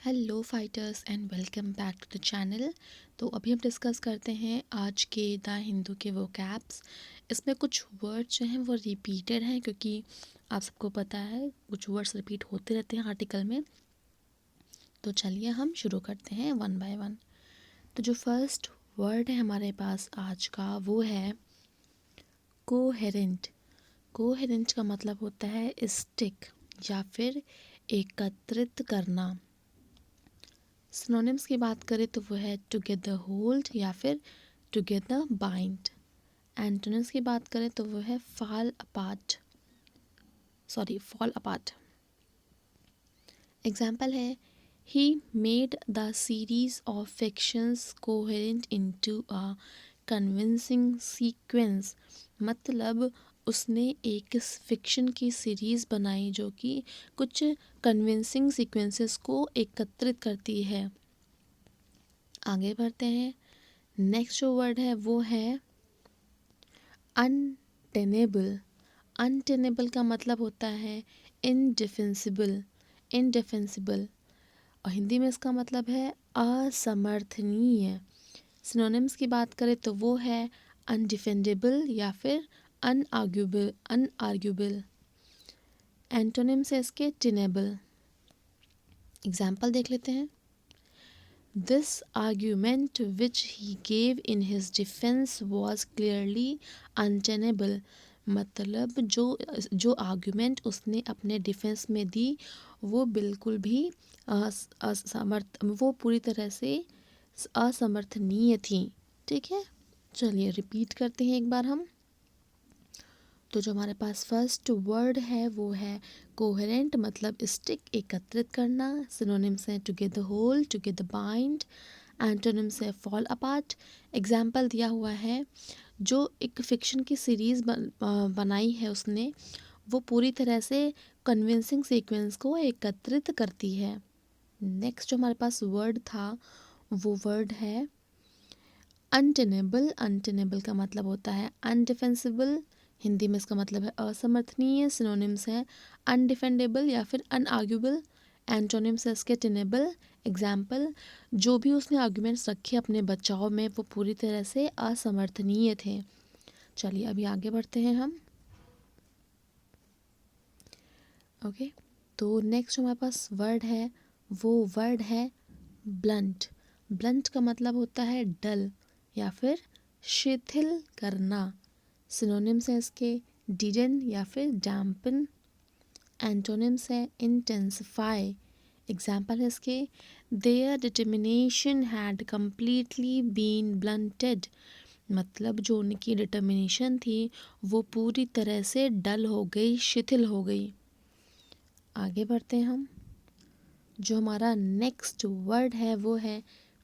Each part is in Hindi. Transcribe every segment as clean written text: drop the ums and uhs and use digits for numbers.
Hello fighters and welcome back to the channel. तो अभी हम डिस्कस करते हैं आज के द हिंदू के वोकैब्स। इसमें कुछ वर्ड्स जो हैं वो रिपीटेड हैं क्योंकि आप सबको पता है कुछ वर्ड्स रिपीट होते रहते हैं आर्टिकल में। तो चलिए हम शुरू करते हैं वन बाय वन। तो जो फर्स्ट वर्ड है हमारे पास आज का वो है कोहेरेंट। कोहेरेंट का मतलब होता है स्टिक या फिर एकत्रित करना। सिनोनिम्स की बात करें तो वो है टुगेदर होल्ड या फिर टुगेदर बाइंड। एंटोनिम्स की बात करें तो वो है फॉल अपार्ट। एग्जाम्पल है he made the series of fictions coherent into a convincing sequence. मतलब उसने एक फिक्शन की सीरीज़ बनाई जो कि कुछ कन्विंसिंग सीक्वेंसेस को एकत्रित करती है। आगे बढ़ते हैं। नेक्स्ट जो वर्ड है वो है अनटेनेबल। अनटेनेबल का मतलब होता है इनडिफेंसिबल। इनडिफेंसिबल और हिंदी में इसका मतलब है असमर्थनीय। सिनोनिम्स की बात करें तो वो है अनडिफेंडेबल या फिर अनआर्ग्यूबल। एंटोनिम्स है इसके टेनेबल। एग्जाम्पल देख लेते हैं। This argument which he gave in his defense was clearly untenable। मतलब जो आर्ग्यूमेंट उसने अपने डिफेंस में दी वो बिल्कुल भी वो पूरी तरह से असमर्थनीय थी। ठीक है, चलिए रिपीट करते हैं एक बार हम। तो जो हमारे पास फर्स्ट वर्ड है वो है कोहेरेंट, मतलब स्टिक, एकत्रित करना। सिनोनिम्स हैं together hold, together bind. Antonyms है फॉल अपार्ट। एग्जाम्पल दिया हुआ है जो एक फिक्शन की सीरीज़ बनाई है उसने, वो पूरी तरह से कन्विंसिंग सीक्वेंस को एकत्रित करती है। नेक्स्ट जो हमारे पास वर्ड था वो वर्ड है अनटेनेबल। अनटेनेबल का मतलब होता है अनडिफेंसिबल। हिंदी में इसका मतलब है असमर्थनीय। सिनोनिम्स है अनडिफेंडेबल या फिर अनआर्ग्यूबल। एंटोनिम्स है इसके टेनेबल। एग्जाम्पल जो भी उसने आर्ग्यूमेंट्स रखे अपने बचाव में वो पूरी तरह से असमर्थनीय थे। चलिए अभी आगे बढ़ते हैं हम। ओके, तो नेक्स्ट हमारे पास वर्ड है वो वर्ड है ब्लंट। ब्लंट का मतलब होता है डल या फिर शिथिल करना। सिनोनिम्स है इसके डिडन या फिर डैम्पन। एंटोनिम्स है इंटेंसिफाई। एग्जाम्पल है इसके their determination had completely been blunted. मतलब जो उनकी डिटर्मिनेशन थी वो पूरी तरह से डल हो गई, शिथिल हो गई। आगे बढ़ते हैं हम। जो हमारा नेक्स्ट वर्ड है वो है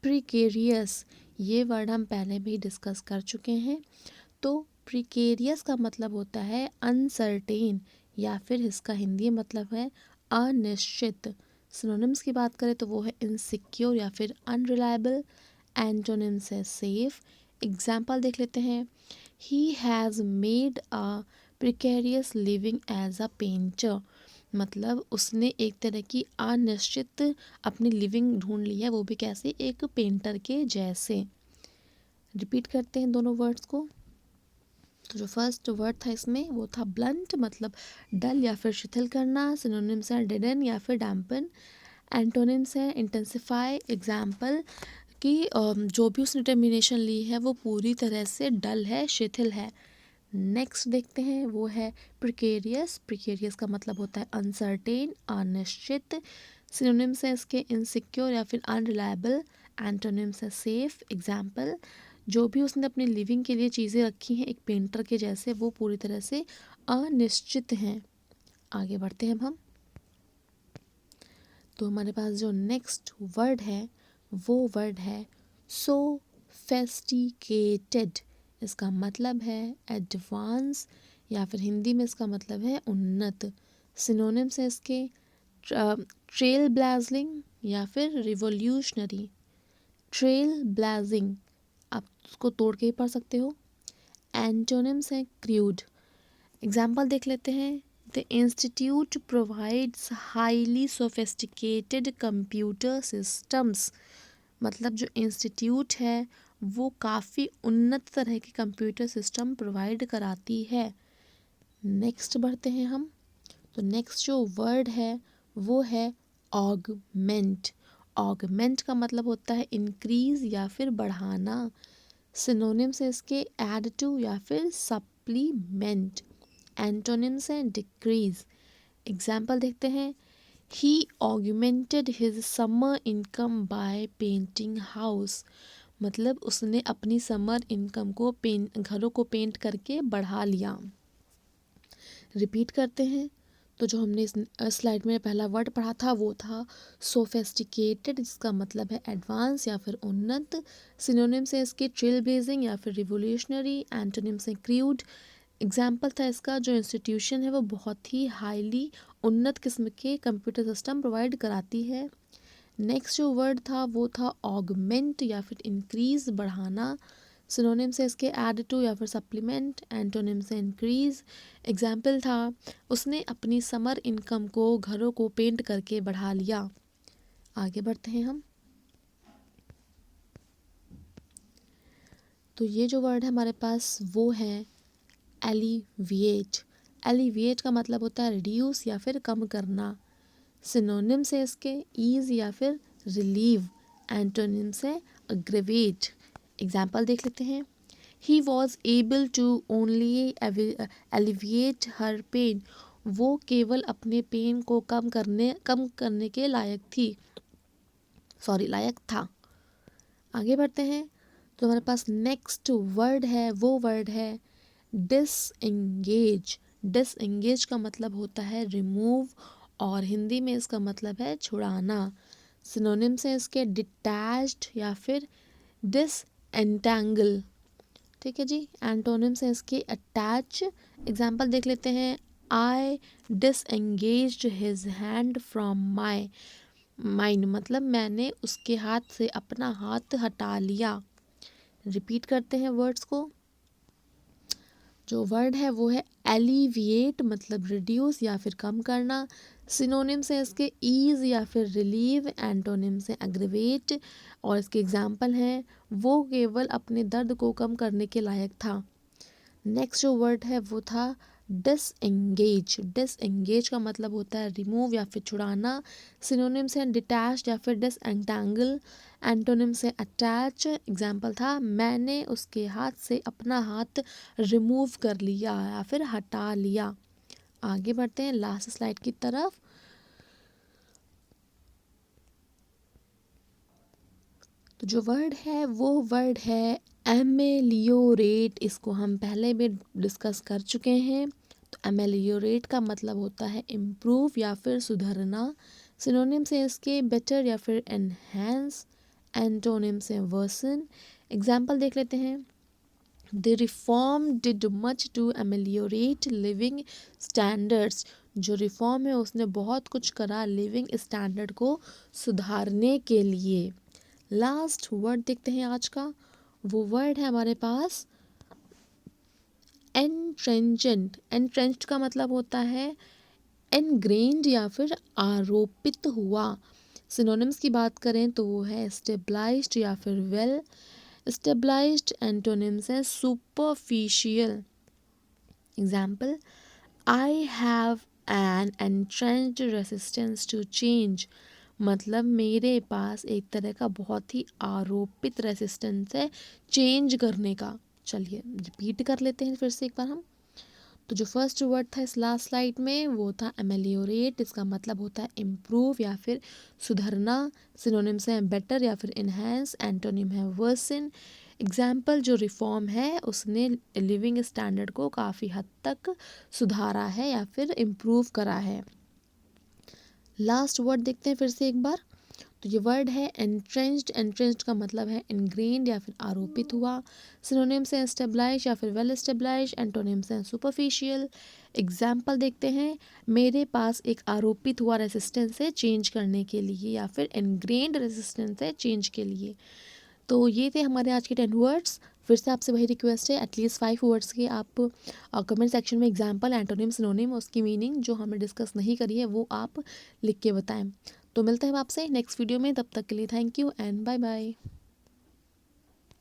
प्रिकेरियस। ये वर्ड हम पहले भी डिस्कस कर चुके हैं। तो प्रिकेरियस का मतलब होता है अनसर्टेन या फिर इसका हिंदी मतलब है अनिश्चित। सिनोनिम्स की बात करें तो वो है इनसिक्योर या फिर अनरिलायबल। एंटोनिम्स है सेफ। एग्जाम्पल देख लेते हैं। He has made a precarious living as a painter. मतलब उसने एक तरह की अनिश्चित अपनी लिविंग ढूंढ ली है, वो भी कैसे, एक पेंटर के जैसे। रिपीट करते हैं दोनों वर्ड्स को। तो जो फर्स्ट वर्ड था इसमें वो था ब्लंट, मतलब डल या फिर शिथिल करना। सिनोनिम्स है डिडन या फिर डैम्पन। एंटोनिम्स है इंटेंसिफाई। एग्जाम्पल कि जो भी उसने डिटर्मिनेशन ली है वो पूरी तरह से डल है, शिथिल है। नेक्स्ट देखते हैं वो है प्रिकेरियस। प्रिकेरियस का मतलब होता है अनसर्टेन, अनिश्चित। सिनोनिम्स है इसके इनसिक्योर या फिर अनरिलायबल। एंटोनिम्स है सेफ। एग्जाम्पल जो भी उसने अपनी लिविंग के लिए चीज़ें रखी हैं एक पेंटर के जैसे, वो पूरी तरह से अनिश्चित हैं। आगे बढ़ते हैं अब हम। तो हमारे पास जो नेक्स्ट वर्ड है वो वर्ड है सोफेस्टिकेटेड। इसका मतलब है एडवांस या फिर हिंदी में इसका मतलब है उन्नत। सिनोनिम्स है इसके ट्रेल ब्लाजिंग या फिर रिवोल्यूशनरी। ट्रेल ब्लाजिंग आप उसको तोड़ के ही पढ़ सकते हो। एंटोनिम्स है क्रूड। एग्जाम्पल देख लेते हैं। The institute provides highly sophisticated computer systems. मतलब जो इंस्टीट्यूट है वो काफ़ी उन्नत तरह के कंप्यूटर सिस्टम प्रोवाइड कराती है। नेक्स्ट बढ़ते हैं हम। तो नेक्स्ट जो वर्ड है वो है ऑगमेंट। ऑगमेंट का मतलब होता है इंक्रीज या फिर बढ़ाना। सिनोनिम्स है इसके ऐड टू या फिर सप्लीमेंट। एंटोनिम्स हैं डिक्रीज। एग्जाम्पल देखते हैं। He augmented his summer income by painting house. मतलब उसने अपनी समर इनकम को घरों को पेंट करके बढ़ा लिया। रिपीट करते हैं। तो जो हमने इस स्लाइड में पहला वर्ड पढ़ा था वो था सोफेस्टिकेटेड, जिसका मतलब है एडवांस या फिर उन्नत। सिनोनिम से इसके ट्रेल ब्लेजिंग या फिर रिवोल्यूशनरी। एंटोनिम से क्रूड। एग्जाम्पल था इसका जो इंस्टीट्यूशन है वो बहुत ही हाईली उन्नत किस्म के कंप्यूटर सिस्टम प्रोवाइड कराती है। नेक्स्ट जो वर्ड था वो था ऑगमेंट या फिर इंक्रीज, बढ़ाना। सिनोनिम से इसके ऐड टू या फिर सप्लीमेंट। एंटोनिम से इंक्रीज। एग्जाम्पल था उसने अपनी समर इनकम को घरों को पेंट करके बढ़ा लिया। आगे बढ़ते हैं हम। तो ये जो वर्ड है हमारे पास वो है एलिविएट। एलिविएट का मतलब होता है रिड्यूस या फिर कम करना। सिनोनिम से इसके ईज या फिर रिलीव। एंटोनिम से अग्रेवेट। एग्जाम्पल देख लेते हैं। He was able to only alleviate her pain. वो केवल अपने पेन को कम करने के लायक था। आगे बढ़ते हैं। तो हमारे पास नेक्स्ट वर्ड है वो वर्ड है डिसएंगेज। डिसएंगेज का मतलब होता है रिमूव और हिंदी में इसका मतलब है छुड़ाना। सिनोनिम से इसके डिटैच्ड या फिर डिसएंटैंगल। ठीक है जी। एंटोनिम से इसके अटैच। एग्जाम्पल देख लेते हैं। I disengaged his hand from my mind. मतलब मैंने उसके हाथ से अपना हाथ हटा लिया। रिपीट करते हैं वर्ड्स को। जो वर्ड है वो है एलिविएट, मतलब रिड्यूस या फिर कम करना। सिनोनिम से इसके ईज या फिर रिलीव। एंटोनिम से एग्रीवेट। और इसके एग्जाम्पल हैं वो केवल अपने दर्द को कम करने के लायक था। नेक्स्ट जो वर्ड है वो था डिसएंगेज। डिसएंगेज का मतलब होता है रिमूव या फिर छुड़ाना। सिनोनिम से डिटैच्ड या फिर डिसएंटैंगल। एंटोनिम से अटैच। एग्जाम्पल था मैंने उसके हाथ से अपना हाथ रिमूव कर लिया या फिर हटा लिया। आगे बढ़ते हैं लास्ट स्लाइड की तरफ। तो जो वर्ड है वो वर्ड है एमेलियोरेट। इसको हम पहले भी डिस्कस कर चुके हैं। तो एमेलियोरेट का मतलब होता है इम्प्रूव या फिर सुधरना। सिनोनिम से इसके बेटर या फिर एनहेंस। एंटोनिम से वर्सन। एग्जाम्पल देख लेते हैं। The reform did much to ameliorate living standards. जो रिफॉर्म है उसने बहुत कुछ करा लिविंग स्टैंडर्ड को सुधारने के लिए। लास्ट वर्ड देखते हैं आज का। वो वर्ड है हमारे पास एनट्रेंचेंट। एनट्रेंच्ड का मतलब होता है एनग्रेन्ड या फिर आरोपित हुआ। सिनोनिम्स की बात करें तो वो है स्टेबलाइज्ड या फिर वेल स्टेबलाइज्ड। एंटोनिम्स है superficial. Example I have an entrenched resistance to change. मतलब मेरे पास एक तरह का बहुत ही आरोपित रेसिस्टेंस है चेंज करने का। चलिए रिपीट कर लेते हैं फिर से एक बार हम। तो जो फर्स्ट वर्ड था इस लास्ट स्लाइड में वो था एमेलियोरेट। इसका मतलब होता है इम्प्रूव या फिर सुधरना। सिनोनिम से बेटर या फिर इन्हेंस। एंटोनिम है वर्सन। एग्जाम्पल जो रिफॉर्म है उसने लिविंग स्टैंडर्ड को काफ़ी हद तक सुधारा है या फिर इम्प्रूव करा है। लास्ट वर्ड देखते हैं फिर से एक बार। तो ये वर्ड है एंट्रेंच्ड। एंट्रेंच्ड का मतलब है इनग्रेन्ड या फिर आरोपित हुआ। सिनोनिम से स्टेबलाइज या फिर वेल स्टेबलाइज। एंटोनिम से सुपरफिशियल। एग्जाम्पल देखते हैं। मेरे पास एक आरोपित हुआ रेसिस्टेंस है चेंज करने के लिए या फिर इनग्रेन्ड रेसिस्टेंस है चेंज के लिए। तो ये थे हमारे आज के 10 वर्ड्स। फिर से आपसे वही रिक्वेस्ट है, एटलीस्ट 5 वर्ड्स के आप कमेंट सेक्शन में एग्जाम्पल, एंटोनिम, सिनोनिम, उसकी मीनिंग जो हमने डिस्कस नहीं करी है वो आप लिख के बताएं। तो मिलते हैं आपसे नेक्स्ट वीडियो में, तब तक के लिए thank you and bye bye.